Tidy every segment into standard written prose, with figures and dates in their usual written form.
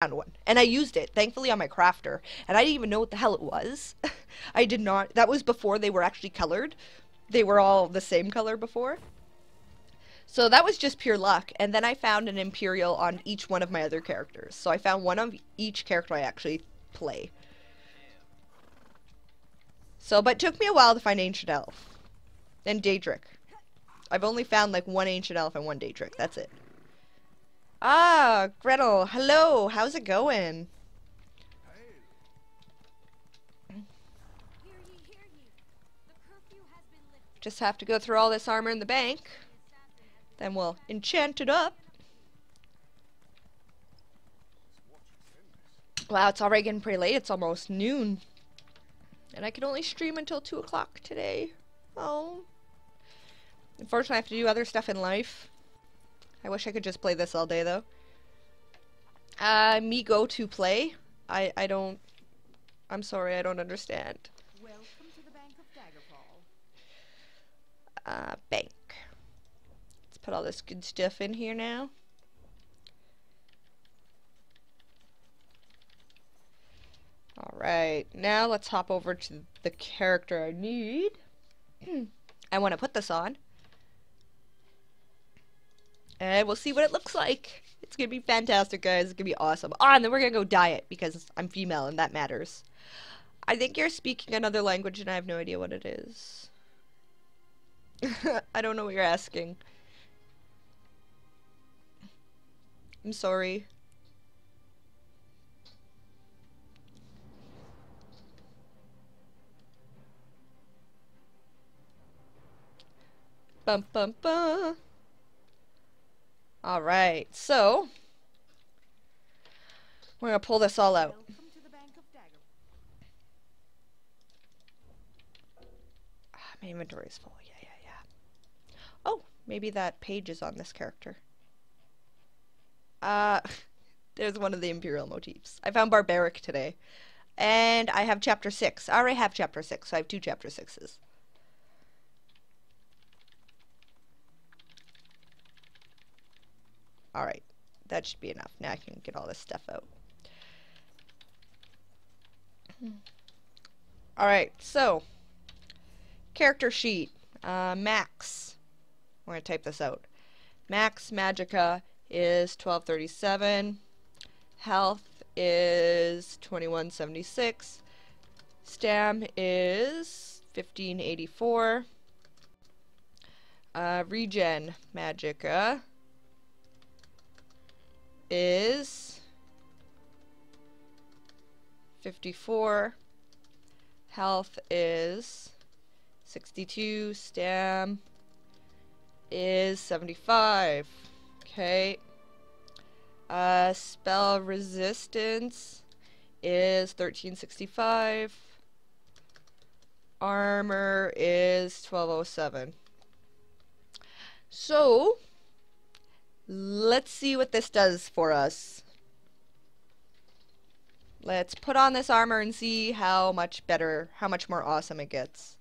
found one. And I used it, thankfully, on my crafter. And I didn't even know what the hell it was. I did not. That was before they were actually colored. They were all the same color before. So that was just pure luck. And then I found an Imperial on each one of my other characters. So I found one of each character I actually play. So, but it took me a while to find Ancient Elf. And Daedric. I've only found like one Ancient Elf and one Daedric. That's it. Ah, Gretel, hello. How's it going? Just have to go through all this armor in the bank. Then we'll enchant it up. Wow, it's already getting pretty late. It's almost noon. And I can only stream until 2 o'clock today. Oh. Unfortunately, I have to do other stuff in life. I wish I could just play this all day, though. Me go to play? I don't... I'm sorry, I don't understand. Welcome to the Bank of Daggerfall. Bank. Let's put all this good stuff in here now. Alright, now let's hop over to the character I need. I want to put this on. And we'll see what it looks like. It's going to be fantastic, guys. It's going to be awesome. Ah, and then we're going to go diet because I'm female and that matters. I think you're speaking another language and I have no idea what it is. I don't know what you're asking. I'm sorry. Bum bum bum. Alright, so we're gonna pull this all out. Welcome to the Bank of Daggerfall. My inventory is full. Yeah. Oh, maybe that page is on this character. There's one of the Imperial motifs. I found Barbaric today. And I have chapter 6. I already have chapter 6, so I have 2 chapter 6s. Alright, that should be enough. Now I can get all this stuff out. Alright, so character sheet. Max. We're going to type this out. Max Magicka is 1237. Health is 2176. Stam is 1584. Regen Magicka is 54. Health is 62. Stam is 75. Okay. Spell resistance is 1365. Armor is 1207. So let's see what this does for us. Let's put on this armor and see how much better, how much more awesome it gets.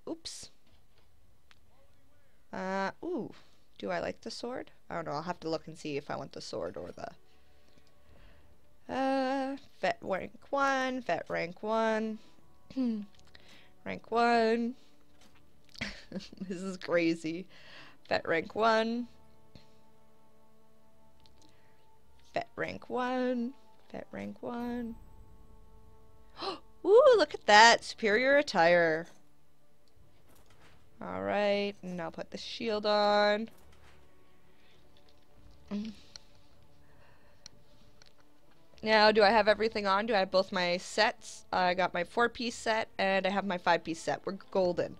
Oops. Ooh. Do I like the sword? I don't know. I'll have to look and see if I want the sword or the... Vet rank 1. Vet rank 1. Rank 1. This is crazy. Vet rank 1. Vet rank 1. Vet rank 1. Ooh, look at that. Superior attire. Alright, and I'll put the shield on. Now, do I have everything on? Do I have both my sets? I got my 4-piece set, and I have my 5-piece set. We're golden.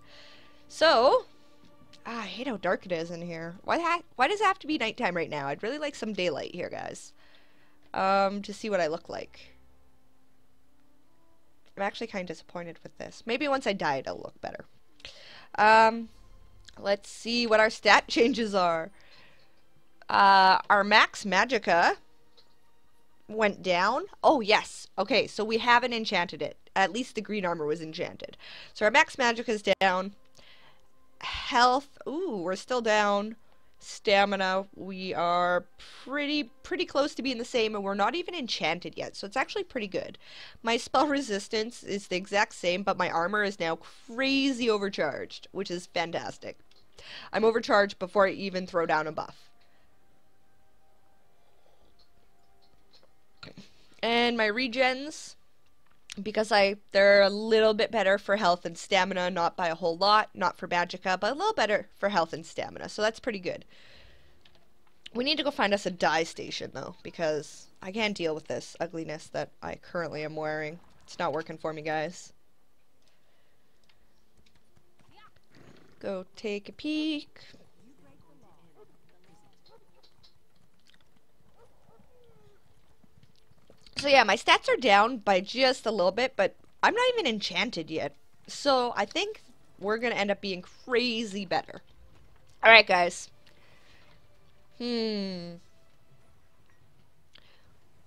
So, I hate how dark it is in here. Why does it have to be nighttime right now? I'd really like some daylight here, guys. To see what I look like. I'm actually kind of disappointed with this. Maybe once I dye it, it'll look better. Let's see what our stat changes are. Our Max Magicka went down. Oh, yes. Okay, so we haven't enchanted it. At least the green armor was enchanted. So our Max Magicka is down. Health. Ooh, we're still down. Stamina, we are pretty close to being the same, and we're not even enchanted yet, so it's actually pretty good. My spell resistance is the exact same, but my armor is now crazy overcharged, which is fantastic. I'm overcharged before I even throw down a buff. And my regens, because they're a little bit better for health and stamina, not by a whole lot, not for magicka, but a little better for health and stamina, so that's pretty good. We need to go find us a dye station, though, because I can't deal with this ugliness that I currently am wearing. It's not working for me, guys. Go take a peek. So yeah, my stats are down by just a little bit, but I'm not even enchanted yet. So I think we're going to end up being crazy better. Alright, guys. We're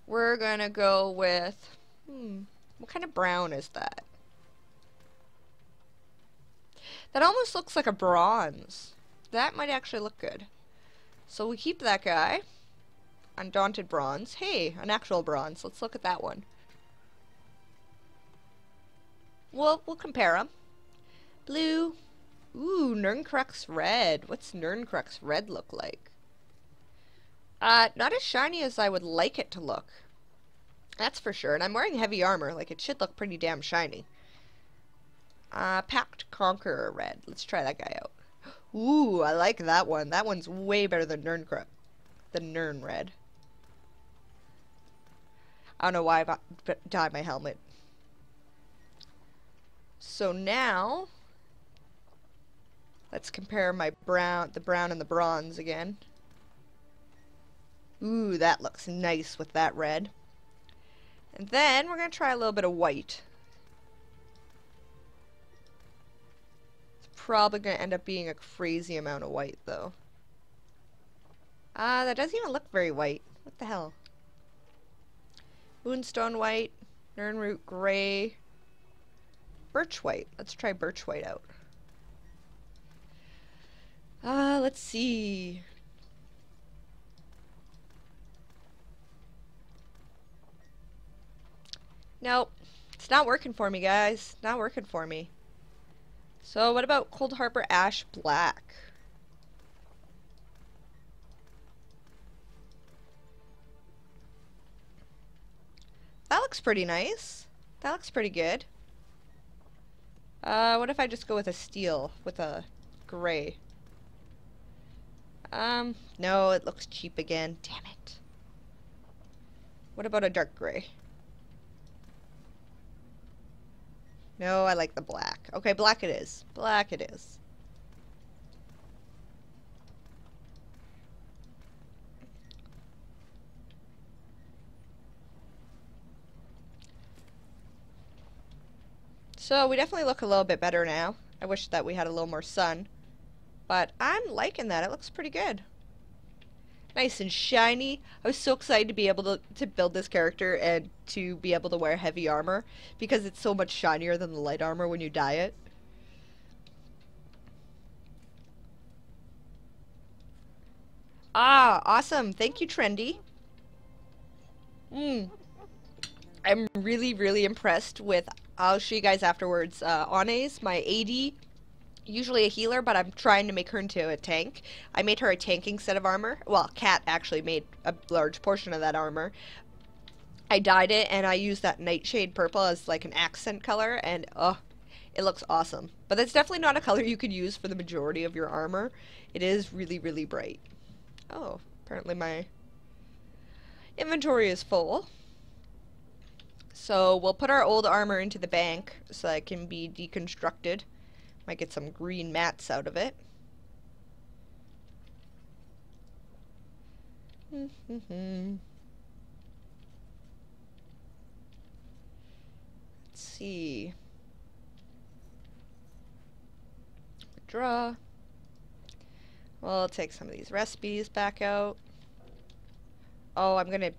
going to go with... what kind of brown is that? That almost looks like a bronze. That might actually look good. So we keep that guy. Undaunted bronze. Hey, an actual bronze. Let's look at that one. We'll compare them. Blue. Ooh, Nirncrux red. What's Nirncrux red look like? Not as shiny as I would like it to look. That's for sure. And I'm wearing heavy armor. Like, it should look pretty damn shiny. Pact Conqueror red. Let's try that guy out. Ooh, I like that one. That one's way better than Nirncrux. The Nirn red. I don't know why I dyed my helmet. So now, let's compare my the brown and the bronze again. Ooh, that looks nice with that red. And then we're going to try a little bit of white. It's probably going to end up being a crazy amount of white, though. That doesn't even look very white. What the hell? Moonstone white, Nirnroot gray, birch white. Let's try birch white out. Let's see. Nope. It's not working for me, guys. Not working for me. So what about Coldharbour Ash Black? That looks pretty nice. That looks pretty good. What if I just go with a steel with a gray? No, it looks cheap again. Damn it. What about a dark gray? No, I like the black. Okay, black it is. Black it is. So we definitely look a little bit better now. I wish that we had a little more sun. But I'm liking that. It looks pretty good. Nice and shiny. I was so excited to be able to build this character and to be able to wear heavy armor because it's so much shinier than the light armor when you dye it. Ah, awesome. Thank you, Trendy. I'm really impressed with, I'll show you guys afterwards, Ones, my AD. Usually a healer, but I'm trying to make her into a tank. I made her a tanking set of armor. Well, Cat actually made a large portion of that armor. I dyed it, and I used that Nightshade purple as like an accent color, and it looks awesome. But that's definitely not a color you could use for the majority of your armor. It is really bright. Oh, apparently my inventory is full. So we'll put our old armor into the bank so that it can be deconstructed. Might get some green mats out of it. Let's see. Withdraw. We'll take some of these recipes back out. Oh, I'm gonna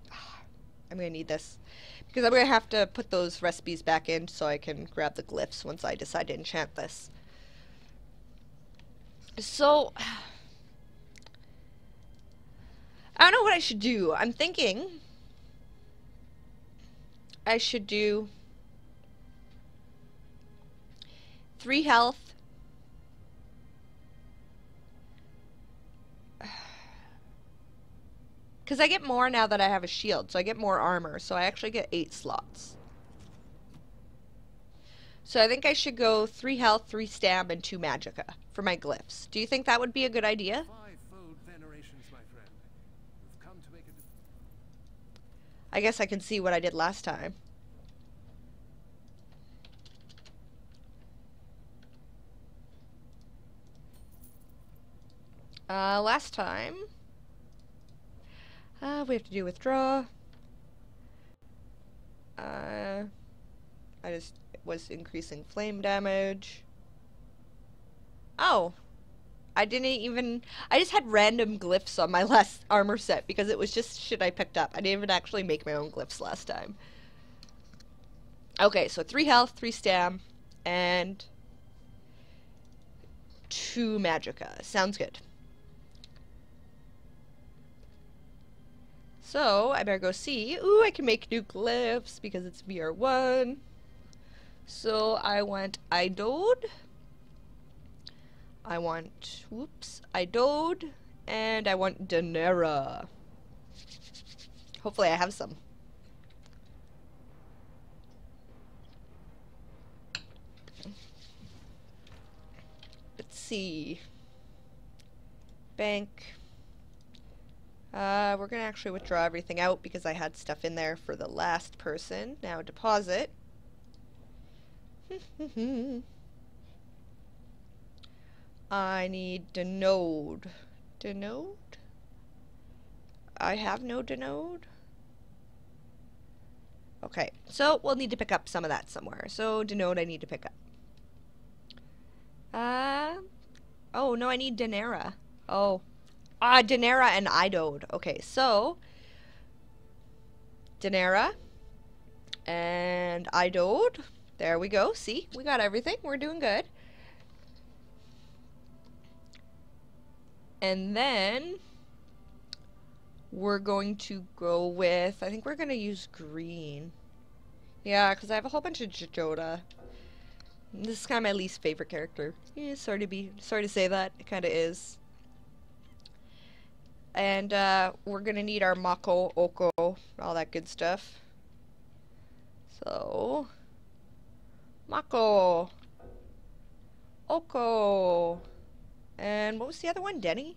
need this. Because I'm gonna have to put those recipes back in so I can grab the glyphs once I decide to enchant this. So, I don't know what I should do. I'm thinking I should do 3 health. Because I get more now that I have a shield, so I get more armor, so I actually get 8 slots. So I think I should go 3 health, 3 stam, and 2 magicka for my glyphs. Do you think that would be a good idea? Five-fold venerations, my friend. You've come to make I guess I can see what I did last time. Last time, we have to do withdraw. I just was increasing flame damage. Oh, I just had random glyphs on my last armor set because it was just shit I picked up. I didn't even actually make my own glyphs last time. Okay, so 3 health, 3 stam, and 2 magicka. Sounds good. So, I better go see. Ooh, I can make new glyphs because it's VR1. So, I want Idode. I want, Idode. And I want Danera. Hopefully I have some. Let's see. Bank. We're gonna actually withdraw everything out because I had stuff in there for the last person. Now deposit. I need Denode. Denode? I have no Denode? Okay, so we'll need to pick up some of that somewhere. So Denode I need to pick up. Oh no, I need Danera. Oh. Danera and Idode. Okay, so Danera and Idode. There we go. See, we got everything. We're doing good. And then we're going to go with, I think we're going to use green. Yeah, because I have a whole bunch of Jojoda. This is kind of my least favorite character. Yeah, sorry to say that. It kind of is. And we're gonna need our Mako, Oko, all that good stuff. So, Mako, Oko, and what was the other one? Denny?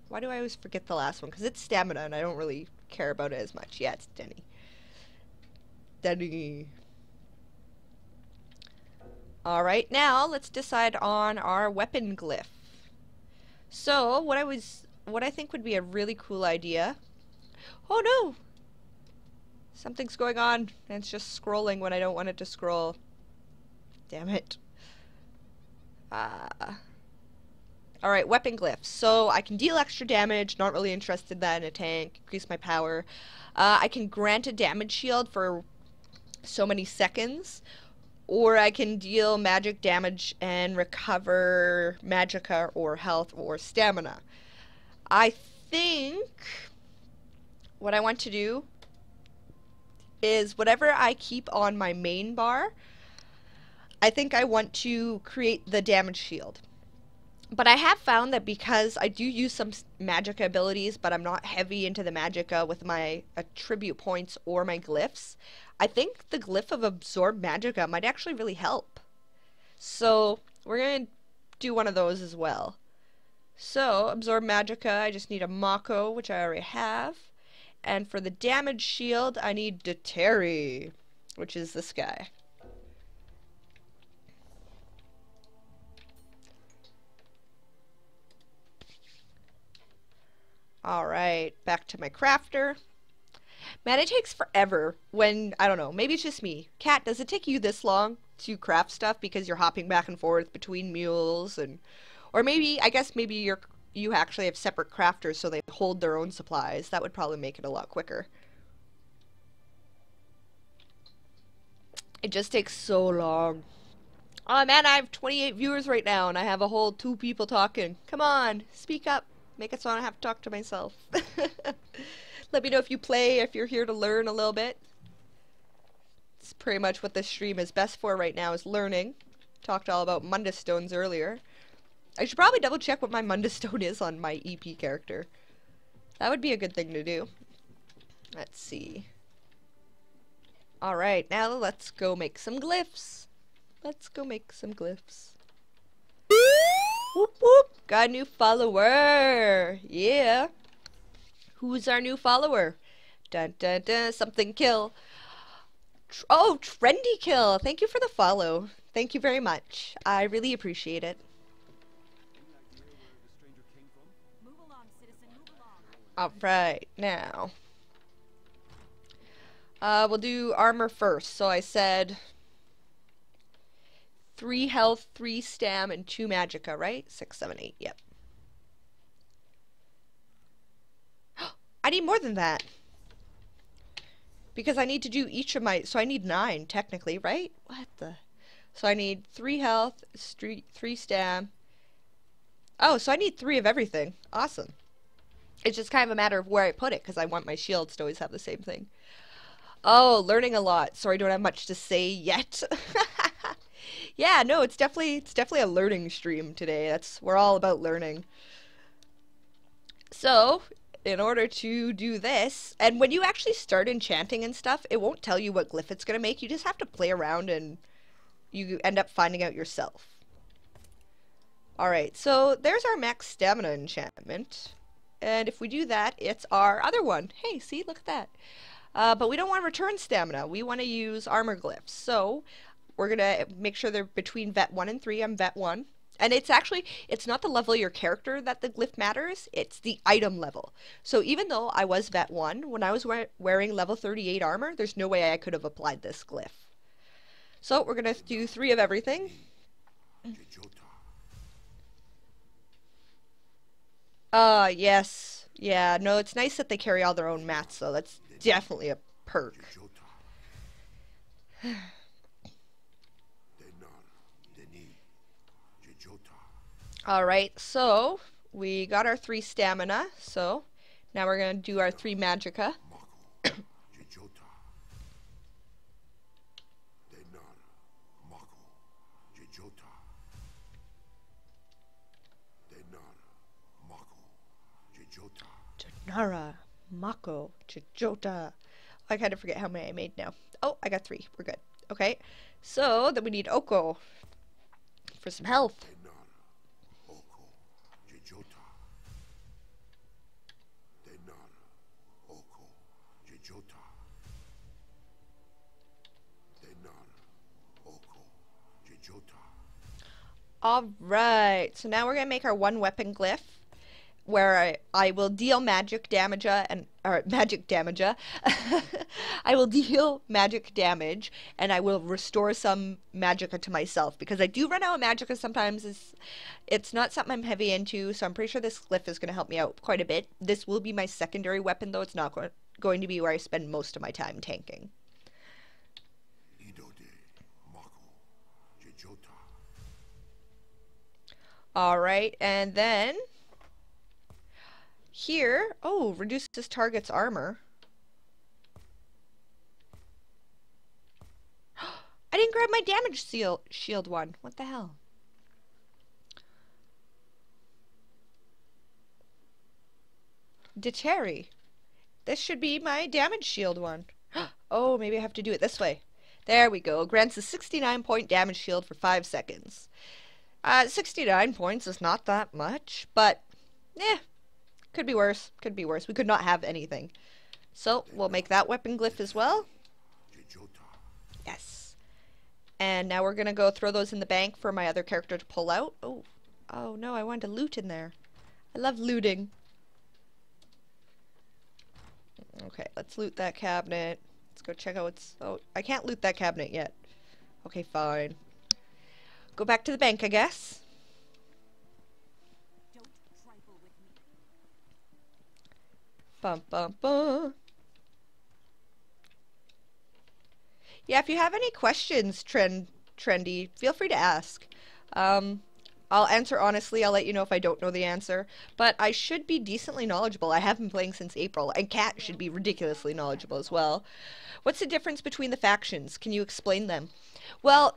Why do I always forget the last one? Because it's stamina and I don't really care about it as much. Yeah, it's Denny. Denny. Alright, now let's decide on our weapon glyph. So, what I think would be a really cool idea. Oh no! Something's going on and it's just scrolling when I don't want it to scroll. Damn it. Alright, weapon glyphs. So I can deal extra damage, not really interested in that in a tank, increase my power. I can grant a damage shield for so many seconds, or I can deal magic damage and recover magicka or health or stamina. I think what I want to do is whatever I keep on my main bar, I think I want to create the damage shield. But I have found that because I do use some magicka abilities, but I'm not heavy into the magicka with my attribute points or my glyphs, I think the glyph of absorb magicka might actually really help. So we're going to do one of those as well. So, absorb magicka, I just need a Mako, which I already have. And for the damage shield, I need Deteri, which is this guy. Alright, back to my crafter. Man, it takes forever when, I don't know, maybe it's just me. Kat, does it take you this long to craft stuff because you're hopping back and forth between mules and... Or maybe, I guess maybe you actually have separate crafters so they hold their own supplies. That would probably make it a lot quicker. It just takes so long. Oh man, I have 28 viewers right now and I have a whole 2 people talking. Come on, speak up. Make it so I don't have to talk to myself. Let me know if you play, if you're here to learn a little bit. It's pretty much what this stream is best for right now, is learning. Talked all about Mundus Stones earlier. I should probably double check what my Mundus Stone is on my EP character. That would be a good thing to do. Let's see. Alright, now let's go make some glyphs. Let's go make some glyphs. Whoop whoop! Got a new follower! Yeah! Who's our new follower? Dun dun dun, something kill. Oh, Trendy Kill! Thank you for the follow. Thank you very much. I really appreciate it. Move along, citizen, move along. Alright, now. We'll do armor first. So I said 3 health, 3 stam, and 2 magicka, right? 6, 7, 8, yep. I need more than that. Because I need to do each of my... So I need 9, technically, right? What the... So I need 3 health, 3 stam. Oh, so I need 3 of everything. Awesome. It's just kind of a matter of where I put it, because I want my shields to always have the same thing. Oh, learning a lot. Sorry, I don't have much to say yet. Yeah, no, it's definitely a learning stream today. We're all about learning. So, in order to do this, and when you actually start enchanting and stuff, it won't tell you what glyph it's going to make. You just have to play around and you end up finding out yourself. Alright, so there's our max stamina enchantment. And if we do that, it's our other one. Hey, see, look at that. But we don't want to return stamina. We want to use armor glyphs. So we're going to make sure they're between vet 1 and 3. I'm vet 1. And it's not the level of your character that the glyph matters. It's the item level. So even though I was vet 1, when I was wearing level 38 armor, there's no way I could have applied this glyph. So we're going to do 3 of everything. Yes. Yeah, no, it's nice that they carry all their own mats, though. That's definitely a perk. Alright, so we got our 3 stamina, so now we're going to do our 3 magicka. Nara, Mako, Chijota. I kind of forget how many I made now. Oh, I got 3. We're good. Okay. So, then we need Oko for some health. Alright, so now we're going to make our 1 weapon glyph, where I will deal magic damage I will deal magic damage, and I will restore some magicka to myself, because I do run out of magicka sometimes. It's not something I'm heavy into, so I'm pretty sure this glyph is going to help me out quite a bit. This will be my secondary weapon, though. It's not going to be where I spend most of my time tanking. Alright, and then here, oh, reduces target's armor. I didn't grab my damage shield one. What the hell? Deterri. This should be my damage shield one. Oh, maybe I have to do it this way. There we go. Grants a 69-point damage shield for 5 seconds. 69 points is not that much, but, could be worse. Could be worse. We could not have anything. So, we'll make that weapon glyph as well. Yes. And now we're going to go throw those in the bank for my other character to pull out. Oh no, I wanted to loot in there. I love looting. Okay, let's loot that cabinet. Let's go check out what's... Oh, I can't loot that cabinet yet. Okay, fine. Go back to the bank, I guess. Don't trifle with me. Bum, bum, bum. Yeah, if you have any questions, Trendy, feel free to ask. I'll answer honestly. I'll let you know if I don't know the answer. But I should be decently knowledgeable. I have been playing since April, and Kat should be ridiculously knowledgeable as well. What's the difference between the factions? Can you explain them? Well,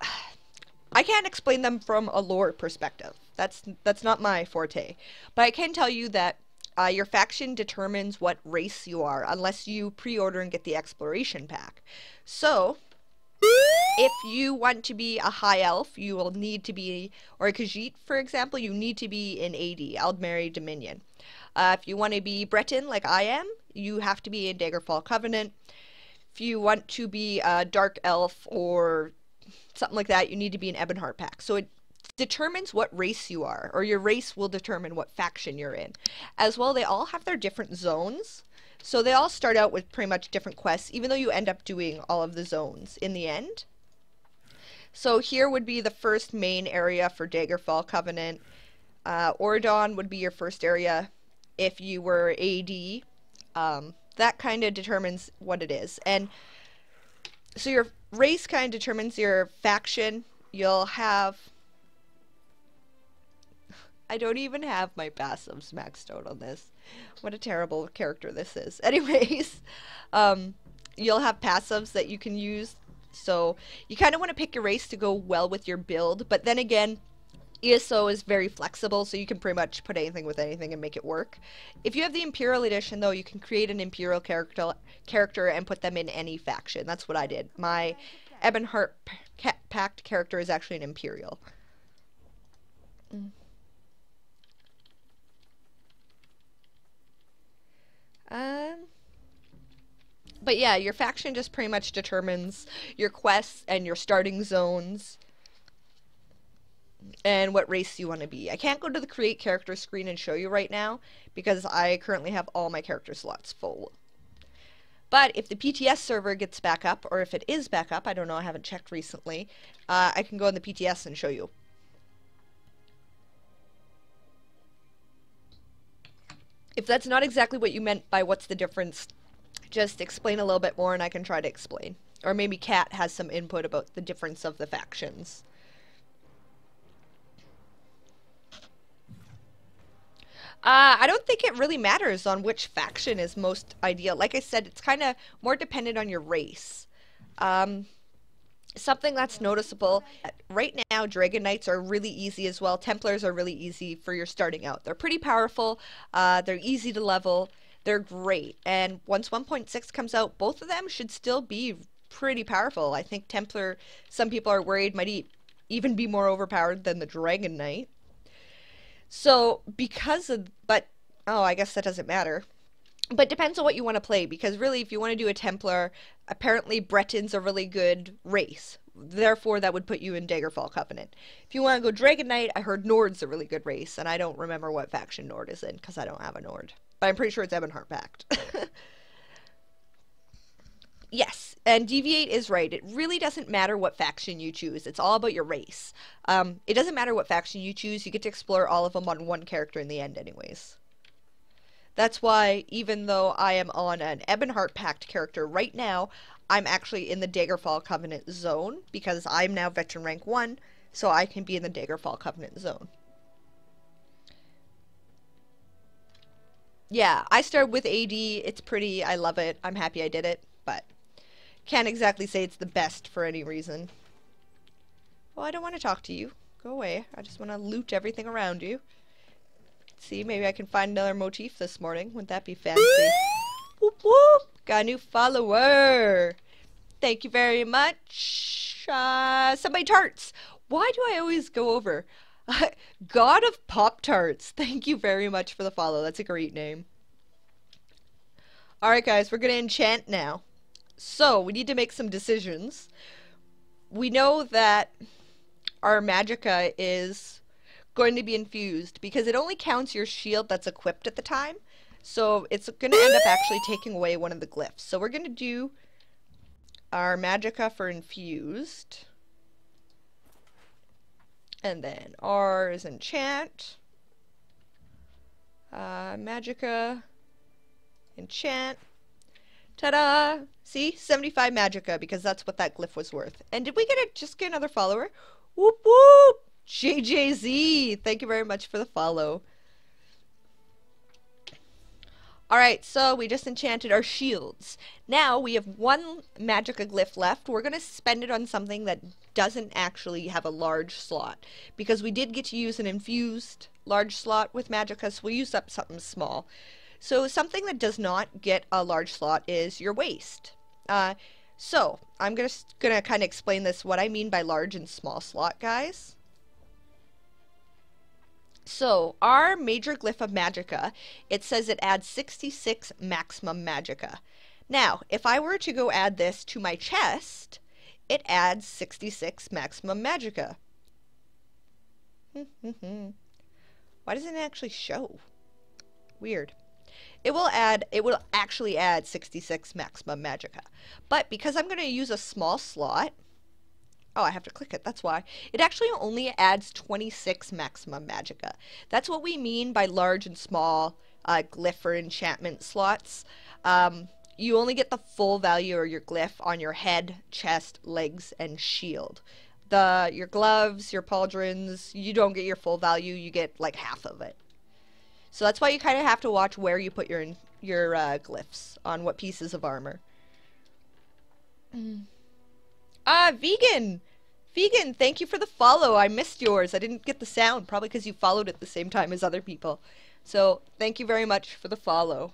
I can't explain them from a lore perspective. That's not my forte. But I can tell you that your faction determines what race you are, unless you pre-order and get the exploration pack. So, if you want to be a high elf, you will need to be, or a Khajiit, for example, you need to be in AD, Aldmeri Dominion. If you want to be Breton, like I am, you have to be in Daggerfall Covenant. If you want to be a Dark Elf or something like that, you need to be in Ebonheart Pack. So it determines what race you are, or your race will determine what faction you're in. As well, they all have their different zones. So they all start out with pretty much different quests, even though you end up doing all of the zones in the end. So here would be the first main area for Daggerfall Covenant. Ordon would be your first area if you were AD. That kind of determines what it is. And so your race kind of determines your faction. You'll have... I don't even have my passives maxed out on this. What a terrible character this is. Anyways, you'll have passives that you can use. So you kind of want to pick your race to go well with your build. But then again, ESO is very flexible, so you can pretty much put anything with anything and make it work. If you have the Imperial Edition, though, you can create an Imperial character and put them in any faction. That's what I did. My Ebonheart Pact character is actually an Imperial. But yeah, your faction just pretty much determines your quests and your starting zones and what race you want to be. I can't go to the create character screen and show you right now because I currently have all my character slots full. But if the PTS server gets back up, or if it is back up, I don't know, I haven't checked recently, I can go in the PTS and show you. If that's not exactly what you meant by what's the difference, just explain a little bit more and I can try to explain. Or maybe Kat has some input about the difference of the factions. I don't think it really matters on which faction is most ideal. Like I said, it's kind of more dependent on your race. Something that's noticeable, right now Dragon Knights are really easy as well. Templars are really easy for your starting out. They're pretty powerful, they're easy to level, they're great. And once 1.6 comes out, both of them should still be pretty powerful. I think Templar, some people are worried, might even be more overpowered than the Dragon Knight. So, oh, I guess that doesn't matter. But depends on what you want to play, because really, if you want to do a Templar, apparently Breton's a really good race. Therefore, that would put you in Daggerfall Covenant. If you want to go Dragon Knight, I heard Nord's a really good race, and I don't remember what faction Nord is in, because I don't have a Nord. But I'm pretty sure it's Ebonheart Pact. Yes, and Deviate is right. It really doesn't matter what faction you choose. It's all about your race. It doesn't matter what faction you choose. You get to explore all of them on one character in the end anyways. That's why, even though I am on an Ebonheart Pact character right now, I'm actually in the Daggerfall Covenant zone, because I'm now Veteran Rank 1, so I can be in the Daggerfall Covenant zone. Yeah, I started with AD. It's pretty. I love it. I'm happy I did it, but can't exactly say it's the best for any reason. Well, I don't want to talk to you. Go away. I just want to loot everything around you. See, maybe I can find another motif this morning. Wouldn't that be fancy? Whoop whoop! Got a new follower! Thank you very much. Somebody Tarts! Why do I always go over? God of Pop-Tarts! Thank you very much for the follow. That's a great name. Alright guys, we're gonna enchant now. So, we need to make some decisions. We know that our Magicka is going to be infused because it only counts your shield that's equipped at the time. So it's going to end up actually taking away one of the glyphs. So we're going to do our Magicka for infused. And then R is enchant. Magicka. Enchant. Ta-da! See? 75 Magicka because that's what that glyph was worth. And did we just get another follower? Whoop whoop! JJZ, thank you very much for the follow. Alright, so we just enchanted our shields. Now we have one Magicka glyph left. We're going to spend it on something that doesn't actually have a large slot, because we did get to use an infused large slot with Magicka, so we'll use up something small. So something that does not get a large slot is your waist. So I'm gonna kind of explain this, what I mean by large and small slot, guys. So, our major glyph of Magicka, it says it adds 66 maximum Magicka. Now, if I were to go add this to my chest, it adds 66 maximum Magicka. Why doesn't it actually show? Weird. It will actually add 66 maximum Magicka. But because I'm going to use a small slot, oh, I have to click it, that's why. It actually only adds 26 maximum Magicka. That's what we mean by large and small glyph or enchantment slots. You only get the full value of your glyph on your head, chest, legs, and shield. Your gloves, your pauldrons, you don't get your full value, you get like half of it. So that's why you kind of have to watch where you put your glyphs on what pieces of armor. Vegan! Vegan, thank you for the follow. I missed yours. I didn't get the sound, probably because you followed at the same time as other people. So, thank you very much for the follow.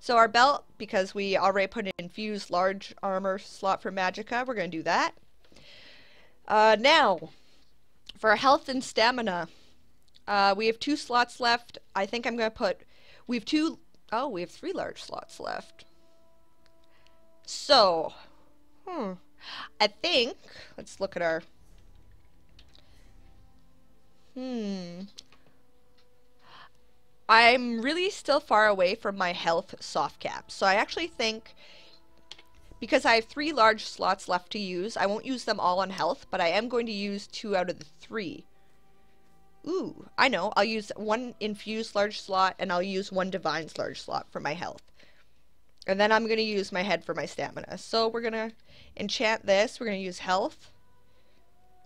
So our belt, because we already put an infused large armor slot for Magicka, we're going to do that. Now, for health and stamina, we have 2 slots left. I think I'm going to put... we have 3 large slots left. So, I think, let's look at our, I'm really still far away from my health soft cap. So I actually think, because I have 3 large slots left to use, I won't use them all on health, but I am going to use 2 out of the 3. Ooh, I know, I'll use 1 infused large slot, and I'll use 1 divine's large slot for my health. And then I'm going to use my head for my stamina. So we're going to enchant this. We're going to use health.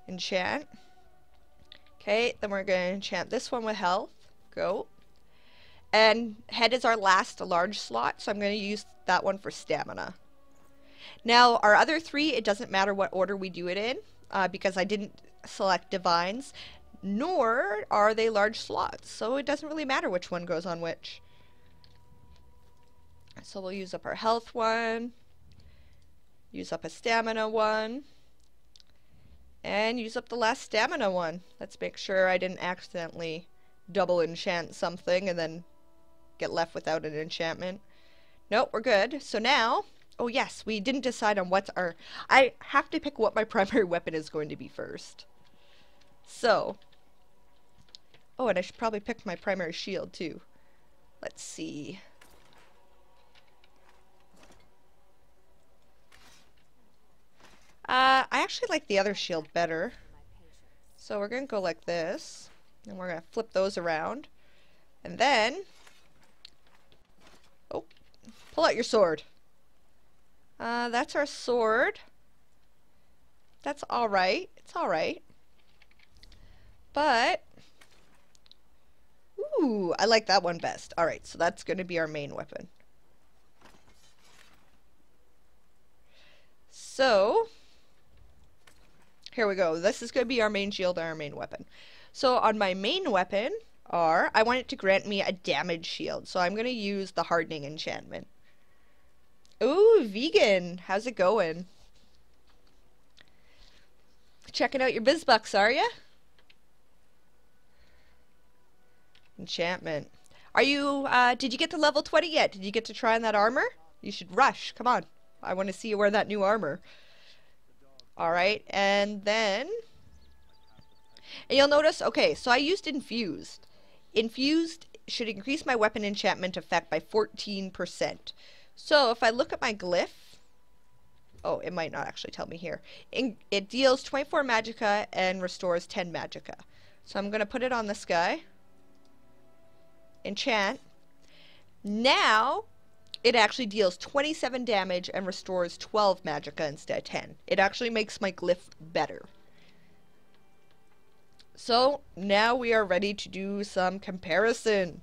Enchant. Okay, then we're going to enchant this one with health. Go. And head is our last large slot, so I'm going to use that one for stamina. Now, our other 3, it doesn't matter what order we do it in, because I didn't select divines, nor are they large slots, so it doesn't really matter which one goes on which. So we'll use up our health one, use up a stamina one, and use up the last stamina one. Let's make sure I didn't accidentally double enchant something and then get left without an enchantment. Nope, we're good. So now, oh yes, we didn't decide on what's our... I have to pick what my primary weapon is going to be first. So, oh, and I should probably pick my primary shield too. Let's see. I actually like the other shield better. So we're going to go like this. And we're going to flip those around. And then... oh, pull out your sword. That's our sword. That's alright. It's alright. But... ooh, I like that one best. Alright, so that's going to be our main weapon. So... here we go. This is going to be our main shield and our main weapon. So on my main weapon I want it to grant me a damage shield. So I'm going to use the hardening enchantment. Ooh, vegan. How's it going? Checking out your BizBucks, are ya? Enchantment. Are you, did you get to level 20 yet? Did you get to try on that armor? You should rush. Come on. I want to see you wear that new armor. Alright, and then... and you'll notice, okay, so I used infused. Infused should increase my weapon enchantment effect by 14%. So if I look at my glyph... oh, it might not actually tell me here. It deals 24 Magicka and restores 10 Magicka. So I'm going to put it on this guy. Enchant. Now... it actually deals 27 damage and restores 12 Magicka instead of 10. It actually makes my glyph better. So now we are ready to do some comparison.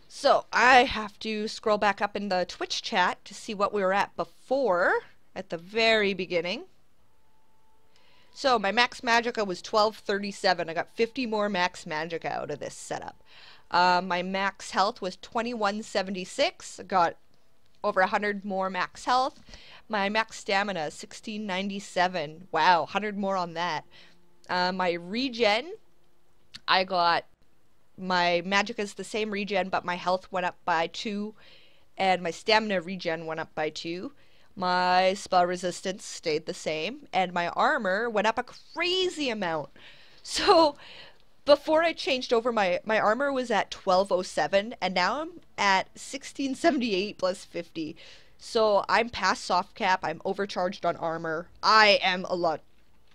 So I have to scroll back up in the Twitch chat to see what we were at before, at the very beginning. So my max magicka was 1237. I got 50 more max magicka out of this setup. My max health was 2176. I got over 100 more max health. My max stamina is 1697. Wow, 100 more on that. My regen, I got, my magicka is the same regen, but my health went up by 2, and my stamina regen went up by 2. My spell resistance stayed the same, and my armor went up a crazy amount. So before I changed over, my armor was at 1207, and now I'm at 1678 plus 50. So I'm past soft cap, I'm overcharged on armor. I am a lot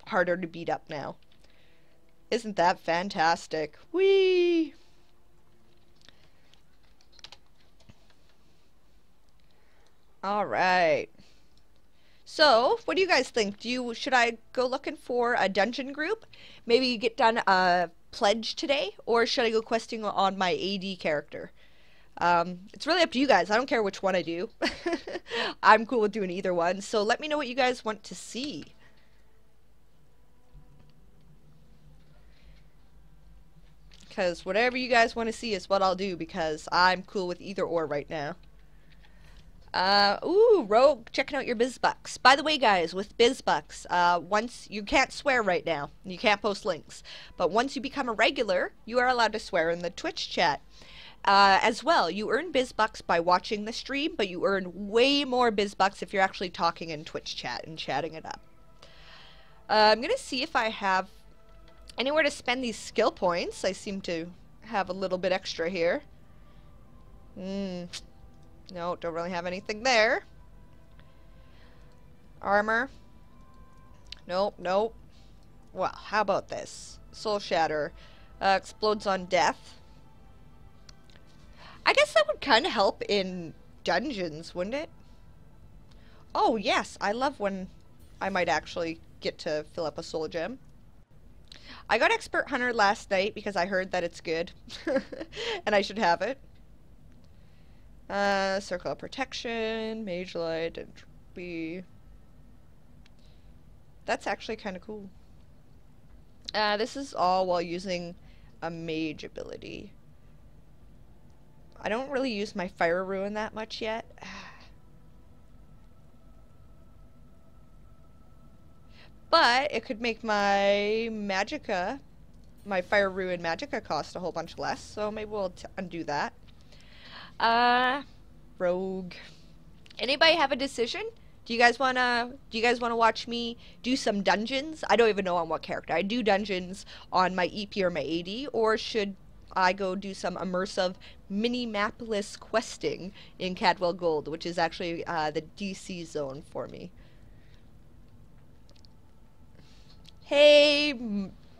harder to beat up now. Isn't that fantastic? Whee! Alright. So, what do you guys think? Should I go looking for a dungeon group? Maybe get done a pledge today? Or should I go questing on my AD character? It's really up to you guys. I don't care which one I do. I'm cool with doing either one. So let me know what you guys want to see. Because whatever you guys want to see is what I'll do, because I'm cool with either or right now. Ooh, Rogue, checking out your BizBucks. By the way, guys, with BizBucks, once, you can't swear right now. You can't post links. But once you become a regular, you are allowed to swear in the Twitch chat. As well, you earn BizBucks by watching the stream, but you earn way more BizBucks if you're actually talking in Twitch chat and chatting it up. I'm gonna see if I have anywhere to spend these skill points. I seem to have a little bit extra here. No, don't really have anything there. Armor. Nope, nope. Well, how about this? Soul Shatter. Explodes on death. I guess that would kind of help in dungeons, wouldn't it? Oh, yes. I love when I might actually get to fill up a soul gem. I got Expert Hunter last night because I heard that it's good. And I should have it. Circle of Protection, Mage Light, Entropy. That's actually kind of cool. This is all while using a mage ability. I don't really use my Fire Ruin that much yet. But it could make my magicka, my Fire Ruin magicka, cost a whole bunch less, so maybe we'll undo that. Rogue. Anybody have a decision? Do you guys wanna watch me do some dungeons? I don't even know on what character. I do dungeons on my EP or my AD, or should I go do some immersive mini-mapless questing in Cadwell Gold, which is actually the DC zone for me. Hey,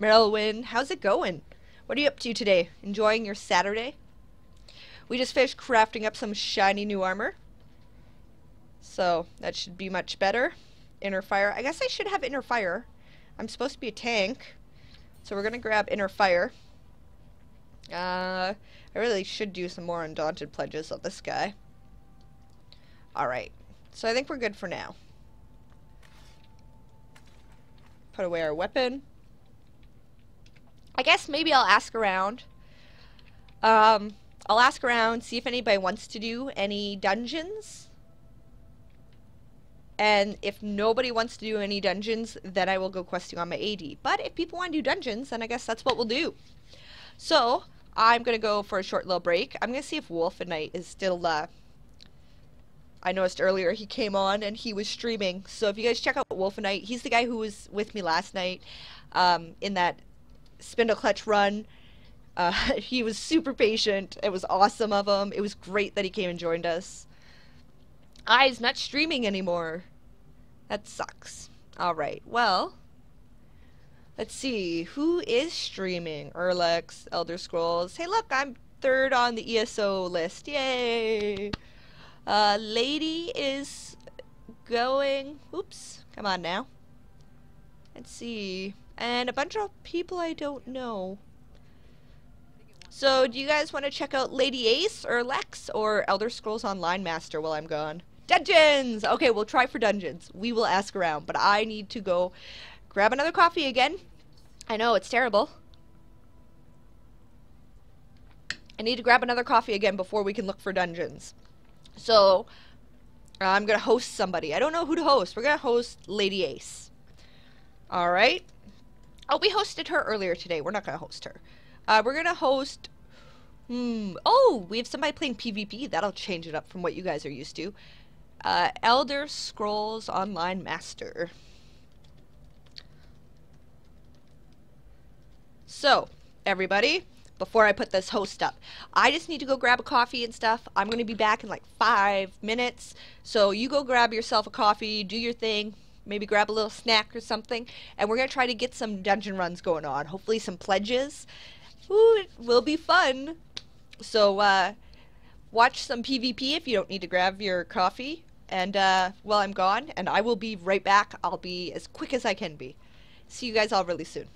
Merylwyn, how's it going? What are you up to today? Enjoying your Saturday? We just finished crafting up some shiny new armor. So, that should be much better. Inner Fire. I guess I should have Inner Fire. I'm supposed to be a tank. So we're gonna grab Inner Fire. I really should do some more Undaunted pledges of this guy. Alright. So I think we're good for now. Put away our weapon. I guess maybe I'll ask around. I'll ask around, see if anybody wants to do any dungeons. And if nobody wants to do any dungeons, then I will go questing on my AD. But if people want to do dungeons, then I guess that's what we'll do. So, I'm going to go for a short little break. I'm going to see if Wolfenite is still, I noticed earlier he came on and he was streaming. So if you guys check out Wolfenite, he's the guy who was with me last night in that Spindle Clutch run. He was super patient. It was awesome of him. It was great that he came and joined us. He's not streaming anymore. That sucks. Alright, well, let's see. Who is streaming? Urlex, Elder Scrolls. Hey, look, I'm third on the ESO list. Yay! Lady is going... Oops, come on now. Let's see. and a bunch of people I don't know. So, do you guys want to check out Lady Ace or Lex or Elder Scrolls Online Master while I'm gone? Dungeons! Okay, we'll try for dungeons. We will ask around, but I need to go grab another coffee again. I know, it's terrible. I need to grab another coffee again before we can look for dungeons. So, I'm going to host somebody. I don't know who to host. We're going to host Lady Ace. Alright. Oh, we hosted her earlier today. We're not going to host her. We're going to host... Oh, we have somebody playing PvP. That'll change it up from what you guys are used to. Elder Scrolls Online Master. So, everybody, before I put this host up, I just need to go grab a coffee and stuff. I'm going to be back in like 5 minutes. So you go grab yourself a coffee, do your thing, maybe grab a little snack or something, and we're going to try to get some dungeon runs going on. Hopefully some pledges. Ooh, it will be fun. So, watch some PvP if you don't need to grab your coffee, and while I'm gone, and I will be right back. I'll be as quick as I can be. See you guys all really soon.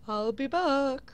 I'll be back.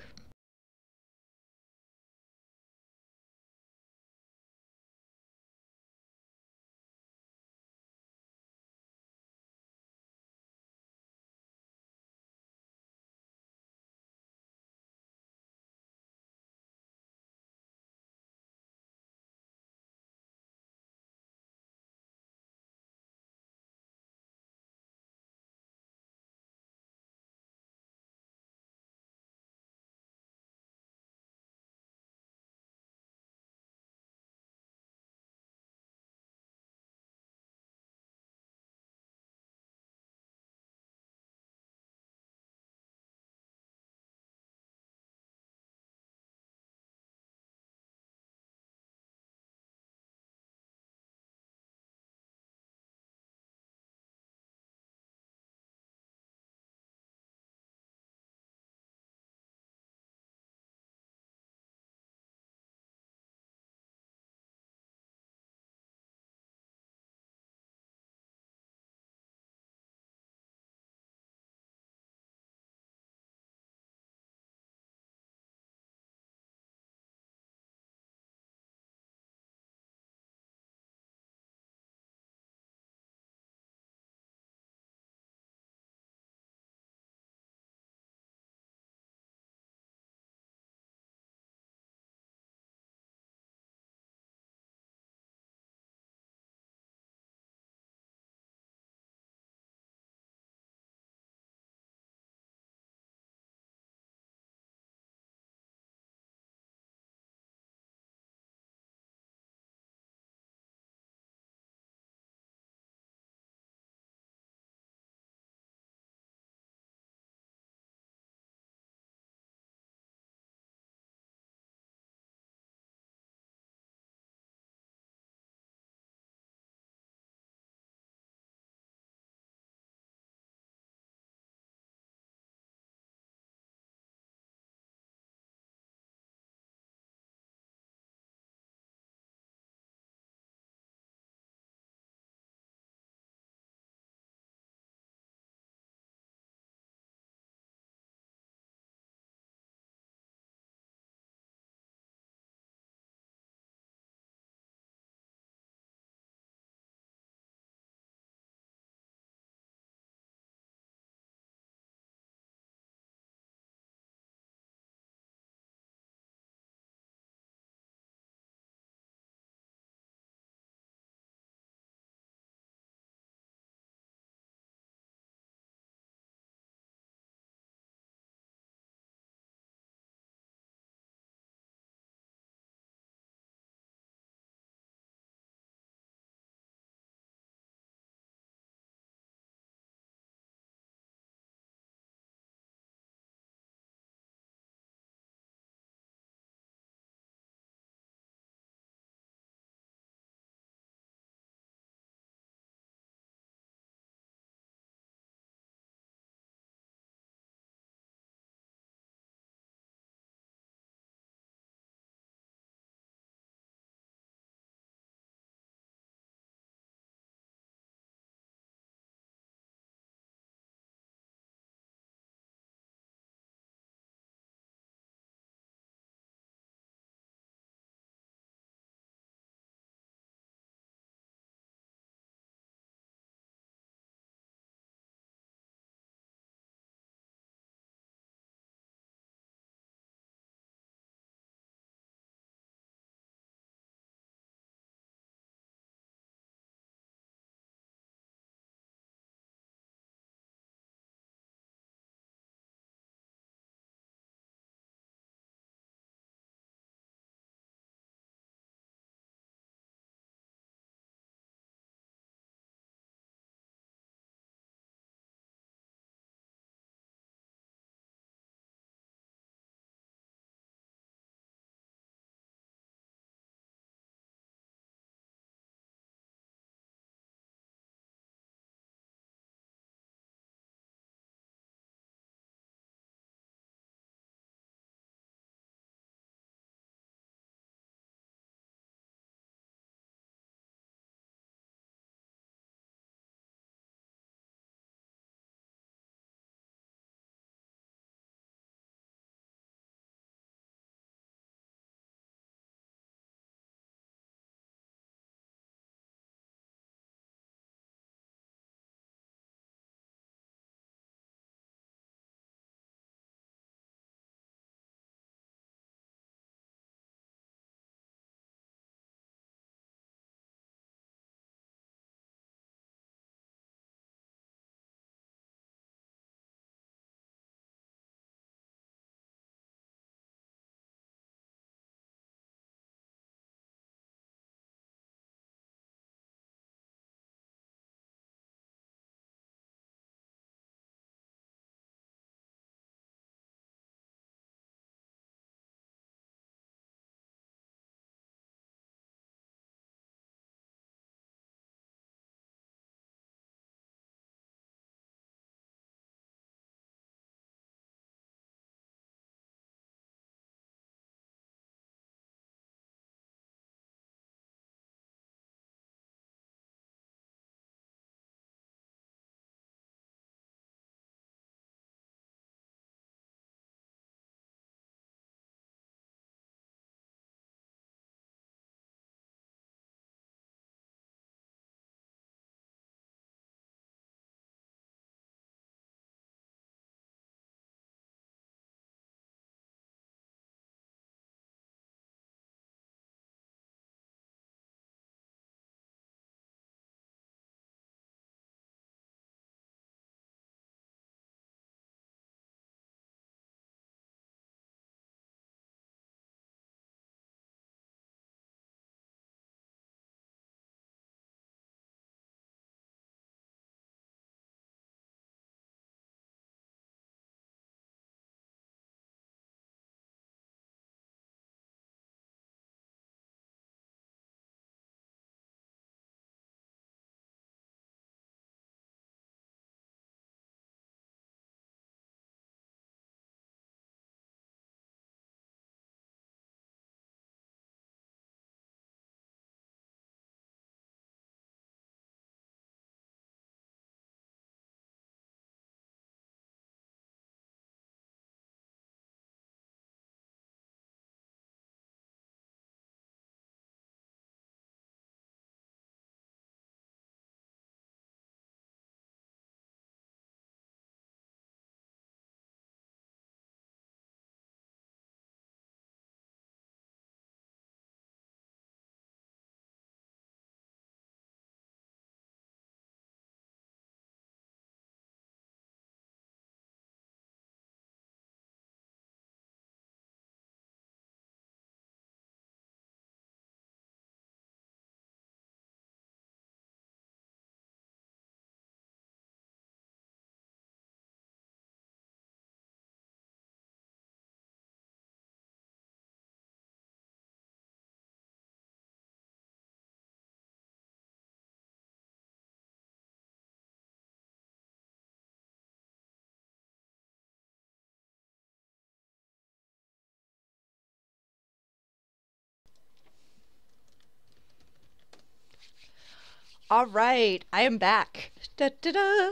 All right, I am back. Da, da, da.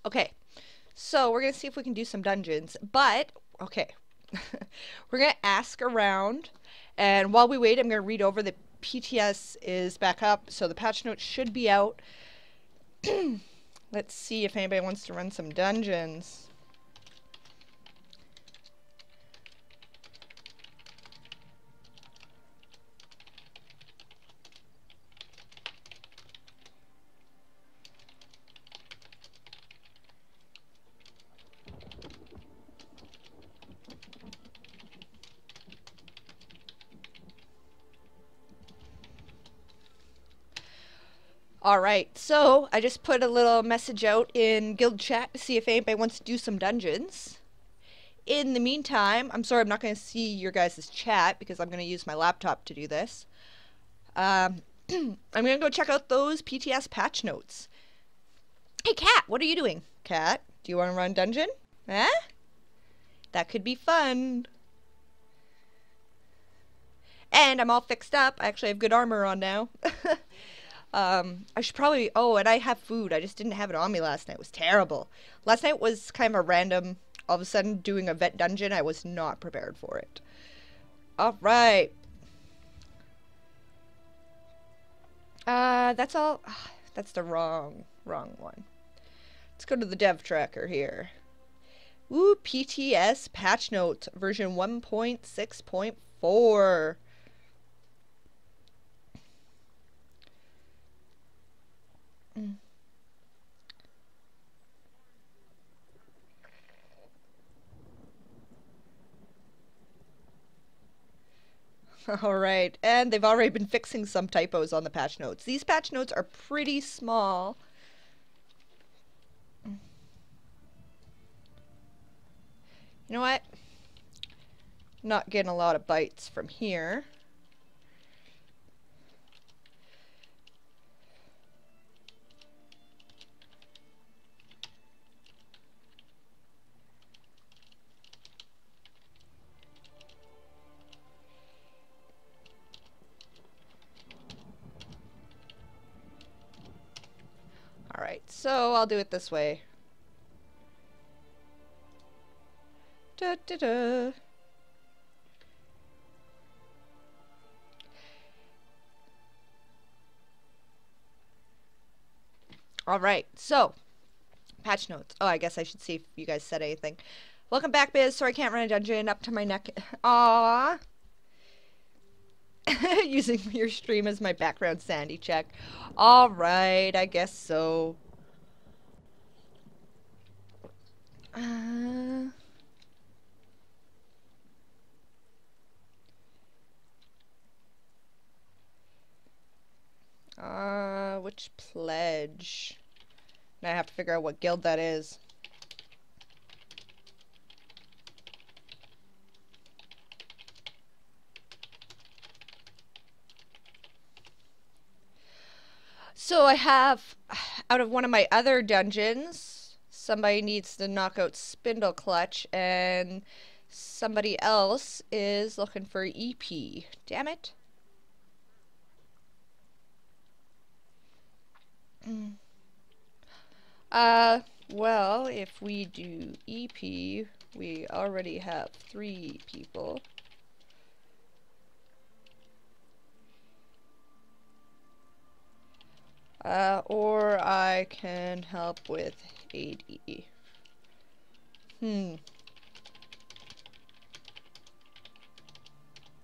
Okay, so we're gonna see if we can do some dungeons, but okay, we're gonna ask around, and while we wait, I'm gonna read over the PTS is back up, so the patch notes should be out. Let's see if anybody wants to run some dungeons. Alright, so I just put a little message out in guild chat to see if anybody wants to do some dungeons. In the meantime, I'm sorry I'm not going to see your guys' chat because I'm going to use my laptop to do this. I'm going to go check out those PTS patch notes. Hey Cat, what are you doing? Cat, do you want to run dungeon? Eh? That could be fun. And I'm all fixed up. I actually have good armor on now. I should probably, oh, and I have food. I just didn't have it on me last night. It was terrible. Last night was kind of a random, all of a sudden doing a vet dungeon. I was not prepared for it. Alright. That's all, that's the wrong one. Let's go to the dev tracker here. Ooh, PTS patch notes, version 1.6.4. Alright, and they've already been fixing some typos on the patch notes. These patch notes are pretty small. You know what? Not getting a lot of bites from here. Alright, so I'll do it this way. Da, da, da. Alright, so patch notes. Oh, I guess I should see if you guys said anything. Welcome back, Biz. Sorry I can't run a dungeon up to my neck. Aww. Using your stream as my background sandy check. Alright, I guess so. Which pledge? Now I have to figure out what guild that is. So I have, out of one of my other dungeons, somebody needs to knock out Spindle Clutch, and somebody else is looking for EP. Damn it. Well, if we do EP, we already have 3 people. Or I can help with AD.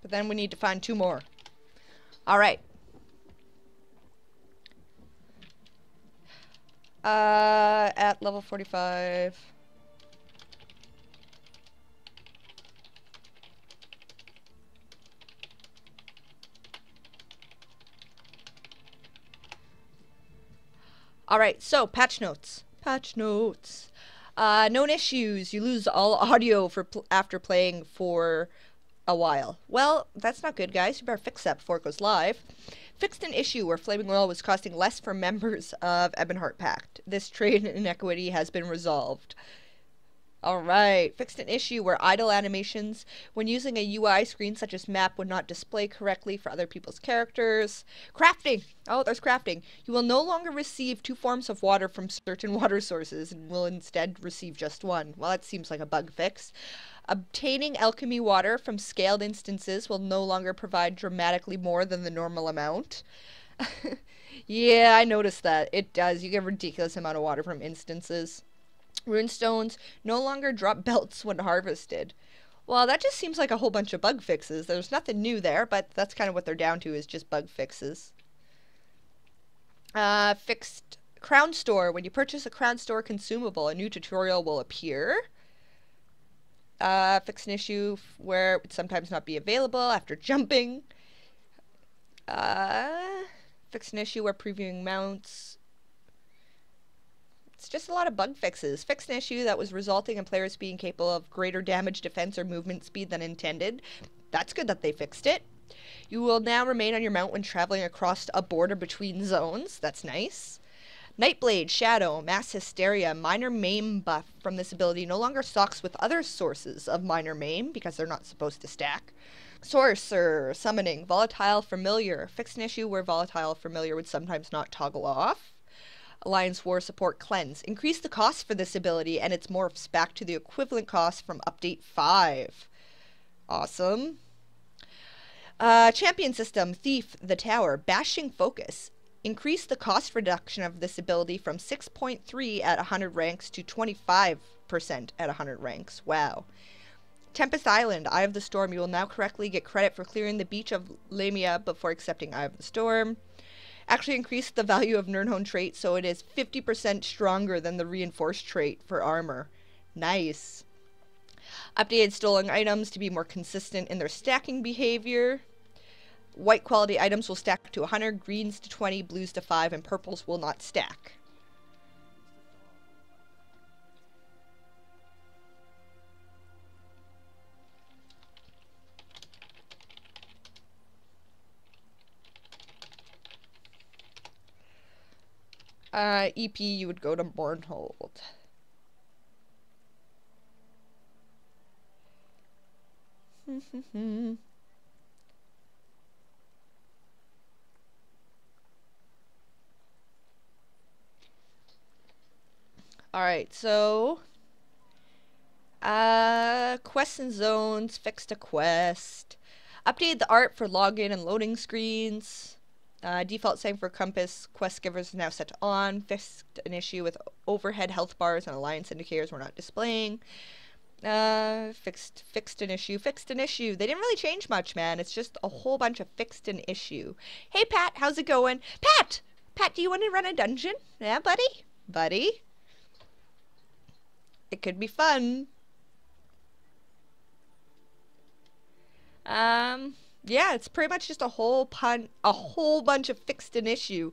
But then we need to find 2 more. Alright. At level 45. Alright, so patch notes. Patch notes. Known issues. You lose all audio for after playing for a while. Well, that's not good, guys. You better fix that before it goes live. Fixed an issue where Flaming Oil was costing less for members of Ebonheart Pact. This trade inequity has been resolved. Alright, fixed an issue where idle animations when using a UI screen such as map would not display correctly for other people's characters. Crafting! Oh, there's crafting. You will no longer receive 2 forms of water from certain water sources and will instead receive just one. Well, that seems like a bug fix. Obtaining alchemy water from scaled instances will no longer provide dramatically more than the normal amount. Yeah, I noticed that. It does. You get a ridiculous amount of water from instances. Runestones no longer drop belts when harvested. Well, that just seems like a whole bunch of bug fixes. There's nothing new there, but that's kind of what they're down to, is just bug fixes. Fixed Crown Store. When you purchase a Crown Store consumable, a new tutorial will appear. Fix an issue where it would sometimes not be available after jumping. Fix an issue where previewing mounts. It's just a lot of bug fixes. Fixed an issue that was resulting in players being capable of greater damage, defense, or movement speed than intended. That's good that they fixed it. You will now remain on your mount when traveling across a border between zones. That's nice. Nightblade, Shadow, Mass Hysteria, Minor Maim buff from this ability no longer stocks with other sources of Minor Maim because they're not supposed to stack. Sorcerer, Summoning, Volatile Familiar. Fixed an issue where Volatile Familiar would sometimes not toggle off. Alliance War Support Cleanse. Increase the cost for this ability and its morphs back to the equivalent cost from Update 5. Awesome. Champion System, Thief, the Tower, Bashing Focus. Increase the cost reduction of this ability from 6.3 at 100 ranks to 25% at 100 ranks. Wow. Tempest Island, Eye of the Storm. You will now correctly get credit for clearing the beach of Lamia before accepting Eye of the Storm. Actually increase the value of Nirnhone trait so it is 50% stronger than the reinforced trait for armor. Nice. Updated stolen items to be more consistent in their stacking behavior. White quality items will stack to 100, greens to 20, blues to 5, and purples will not stack. EP, you would go to Mournhold. Alright, so quests and zones, fixed a quest. Updated the art for login and loading screens. Default setting for compass quest givers is now set to on. Fixed an issue with overhead health bars and alliance indicators were not displaying. Fixed an issue. They didn't really change much, man. It's just a whole bunch of fixed an issue. Hey, Pat, how's it going? Pat, do you want to run a dungeon? Yeah, buddy? It could be fun. Yeah, it's pretty much just a whole bunch of fixed an issue.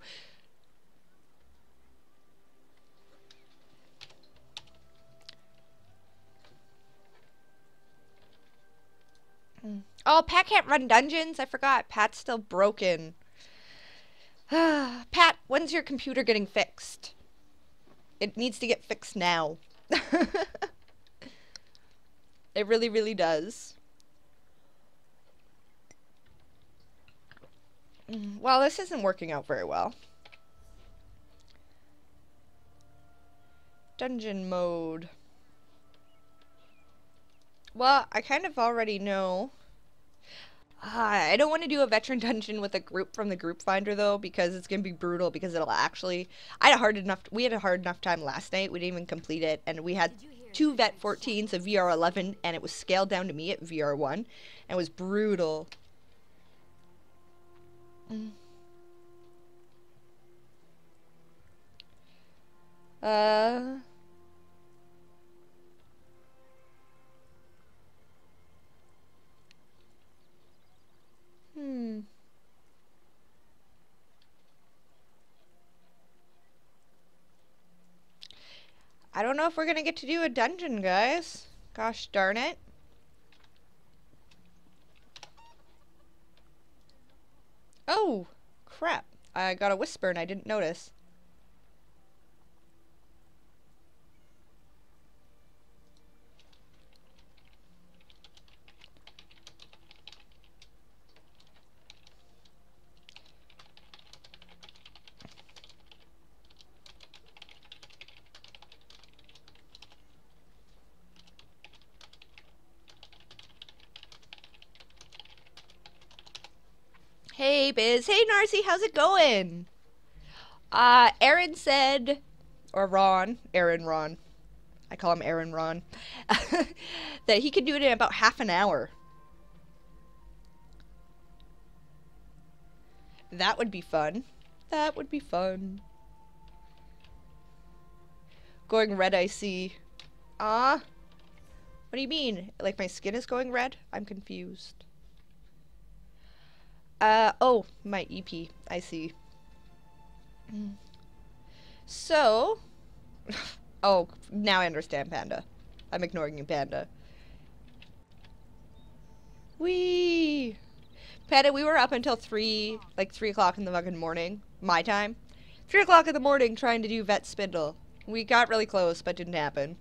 Oh, Pat can't run dungeons. I forgot. Pat's still broken. Pat, when's your computer getting fixed? It needs to get fixed now. It really, really does. Well, this isn't working out very well. Dungeon mode. Well, I kind of already know. I don't want to do a veteran dungeon with a group from the group finder though, because it's gonna be brutal. Because it'll actually, we had a hard enough time last night. We didn't even complete it, and we had 2 vet 14s of VR 11, and it was scaled down to me at VR 1, and it was brutal. I don't know if we're gonna get to do a dungeon, guys. Gosh darn it. Oh, crap. I got a whisper and I didn't notice. Hey, Biz. Hey, Narcy. How's it going? Aaron said, or Ron, Aaron Ron. I call him Aaron Ron. That he could do it in about half an hour. That would be fun. That would be fun. Going red, I see. What do you mean? Like my skin is going red? I'm confused. Oh, my EP. I see. So... oh, now I understand, Panda. I'm ignoring you, Panda. Whee! Panda, we were up until 3 o'clock in the fucking morning. My time. 3 o'clock in the morning trying to do Vet Spindle. We got really close, but didn't happen.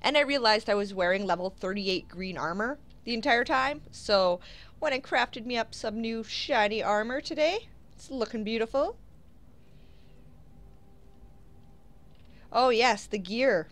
And I realized I was wearing level 38 green armor the entire time. So, when I crafted me up some new shiny armor today, it's looking beautiful. Oh yes, the gear.